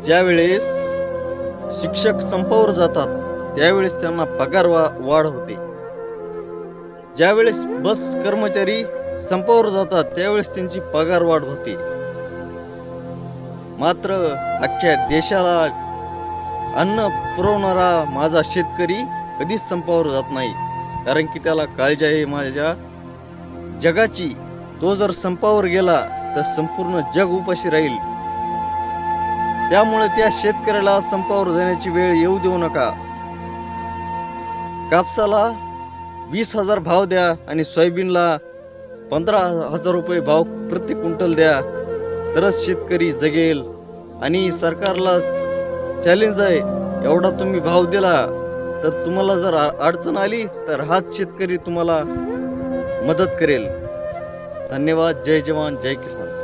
ज्यावेळेस शिक्षक संपावर जातात त्यावेळेस त्यांना पगार वाढ होते. ज्यावेळेस बस कर्मचारी संपावर जातात त्यावेळेस त्यांची पगार वाढ होते. मात्र अख्ख्या देशाला अन्न पुरवणारा माझा शेतकरी कधीच संपावर जात नाही, कारण की त्याला काळजी आहे माझ्या जगाची. तो जर संपावर गेला तर संपूर्ण जग उपाशी राहील. त्यामुळे त्या शेतकऱ्याला संपावर जाण्याची वेळ येऊ देऊ नका. कापसाला 20,000 भाव द्या आणि सोयाबीनला 15,000 रुपये भाव प्रति क्विंटल द्या, तरच शेतकरी जगेल. आणि सरकारला चॅलेंज आहे, एवढा तुम्ही भाव दिला तर तुम्हाला जर अडचण आली तर हाच शेतकरी तुम्हाला मदत करेल. धन्यवाद. जय जवान जय किसान.